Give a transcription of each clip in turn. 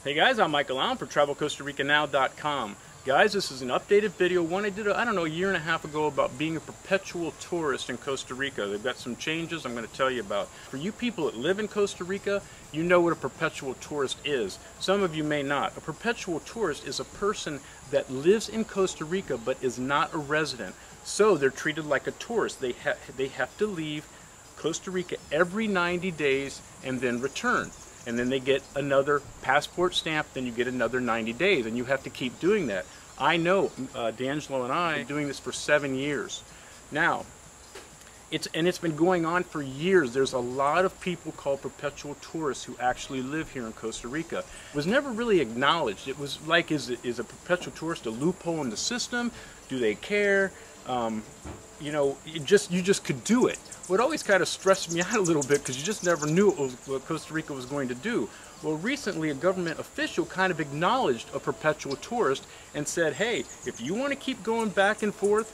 Hey guys, I'm Michael Allen for TravelCostaRicaNow.com. Guys, this is an updated video, one I did, I don't know, a year and a half ago about being a perpetual tourist in Costa Rica. They've got some changes I'm going to tell you about. For you people that live in Costa Rica, you know what a perpetual tourist is. Some of you may not. A perpetual tourist is a person that lives in Costa Rica but is not a resident. So they're treated like a tourist. They have to leave Costa Rica every 90 days and then return. And then they get another passport stamp, then you get another 90 days, and you have to keep doing that. I know, D'Angelo and I are doing this for 7 years. Now, it's been going on for years. There's a lot of people called perpetual tourists who actually live here in Costa Rica. It was never really acknowledged. It was like, is a perpetual tourist a loophole in the system? Do they care? You know, you just could do it. What always kind of stressed me out a little bit, because you just never knew what Costa Rica was going to do. Well, recently a government official kind of acknowledged a perpetual tourist and said, hey, if you want to keep going back and forth,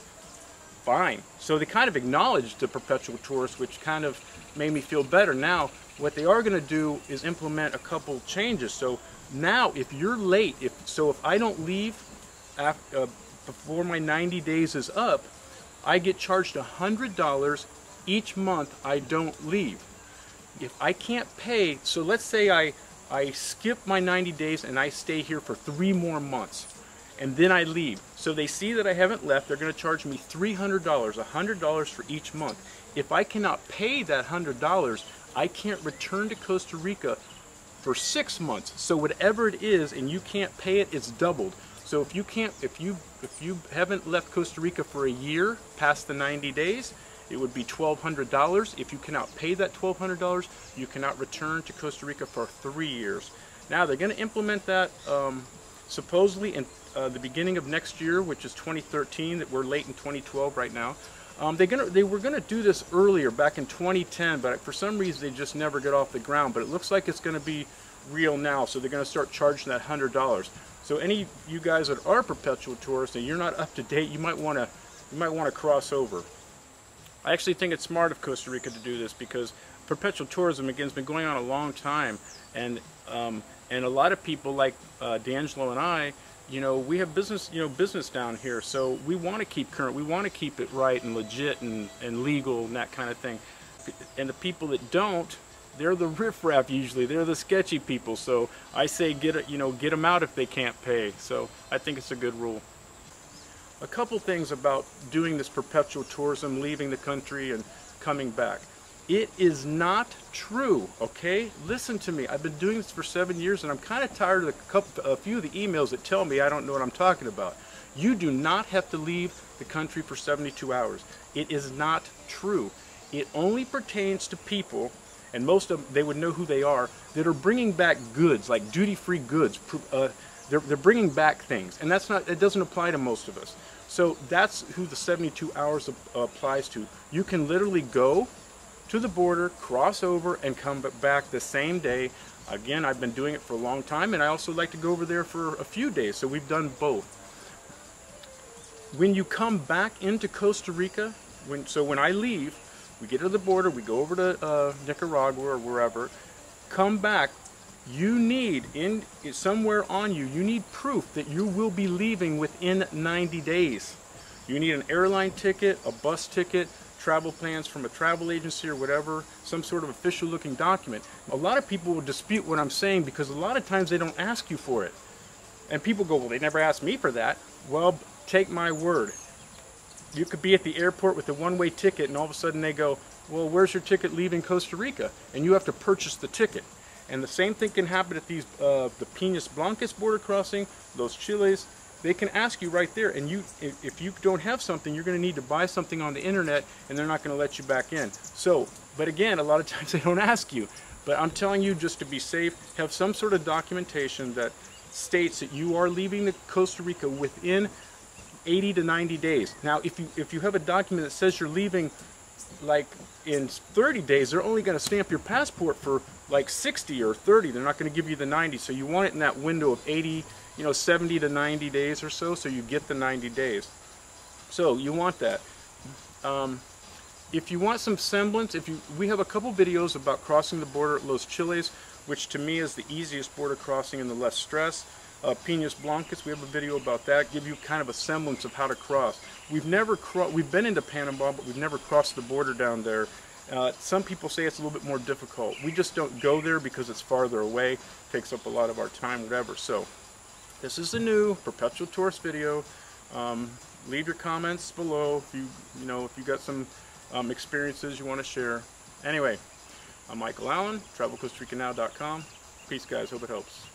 fine. So they kind of acknowledged the perpetual tourist, which kind of made me feel better. Now, what they are going to do is implement a couple changes. So now, if you're late, if I don't leave before my 90 days is up, I get charged $100 each month I don't leave. If I can't pay, so let's say I skip my 90 days and I stay here for 3 more months, and then I leave. So they see that I haven't left, they're going to charge me $300, $100 for each month. If I cannot pay that $100, I can't return to Costa Rica for 6 months. So whatever it is, and you can't pay it, it's doubled. So if you haven't left Costa Rica for a year past the 90 days, it would be $1,200. If you cannot pay that $1,200, you cannot return to Costa Rica for 3 years. Now they're going to implement that supposedly in the beginning of next year, which is 2013. That we're late in 2012 right now. They were going to do this earlier, back in 2010, but for some reason they just never get off the ground. But it looks like it's going to be real now, so they're going to start charging that $100. So any of you guys that are perpetual tourists and you're not up to date, you might want to cross over. I actually think it's smart of Costa Rica to do this, because perpetual tourism, again, has been going on a long time, and a lot of people like D'Angelo and I, you know, we have business down here, so we want to keep current, we want to keep it right and legit and legal and that kind of thing. And the people that don't, they're the riffraff usually. They're the sketchy people. So I say get them out if they can't pay. So I think it's a good rule. A couple things about doing this perpetual tourism, leaving the country and coming back. It is not true, okay? Listen to me. I've been doing this for 7 years, and I'm kind of tired of a few of the emails that tell me I don't know what I'm talking about. You do not have to leave the country for 72 hours. It is not true. It only pertains to people, and most of them, they would know who they are, that are bringing back goods, like duty-free goods. They're bringing back things, and it doesn't apply to most of us. So that's who the 72 hours applies to. You can literally go to the border, cross over, and come back the same day. Again, I've been doing it for a long time, and I also like to go over there for a few days, so we've done both. When you come back into Costa Rica, when I leave, we get to the border, we go over to Nicaragua or wherever, come back, you need, somewhere on you, you need proof that you will be leaving within 90 days. You need an airline ticket, a bus ticket, travel plans from a travel agency or whatever, some sort of official looking document. A lot of people will dispute what I'm saying, because a lot of times they don't ask you for it. And people go, well, they never asked me for that. Well, take my word. You could be at the airport with a one-way ticket, and all of a sudden they go, well, where's your ticket leaving Costa Rica? And you have to purchase the ticket. And the same thing can happen at these the Piñas Blancas border crossing, those Chiles. They can ask you right there, and if you don't have something, you're going to need to buy something on the internet, and they're not going to let you back in. So, but again, a lot of times they don't ask you. But I'm telling you, just to be safe, have some sort of documentation that states that you are leaving the Costa Rica within 80 to 90 days. Now, if you have a document that says you're leaving like in 30 days, they're only going to stamp your passport for like 60 or 30. They're not going to give you the 90. So you want it in that window of 80, 70 to 90 days or so you get the 90 days. So you want that. if you want some semblance, we have a couple videos about crossing the border at Los Chiles, which to me is the easiest border crossing and the less stress. Piñas Blancas, we have a video about that, give you kind of a semblance of how to cross. We've been into Panama, but we've never crossed the border down there. Some people say it's a little bit more difficult. We just don't go there because it's farther away, takes up a lot of our time, whatever. So this is the new Perpetual Tourist video. Leave your comments below if you got some experiences you want to share. Anyway, I'm Michael Allen, TravelCostaRicaNow.com. Peace, guys. Hope it helps.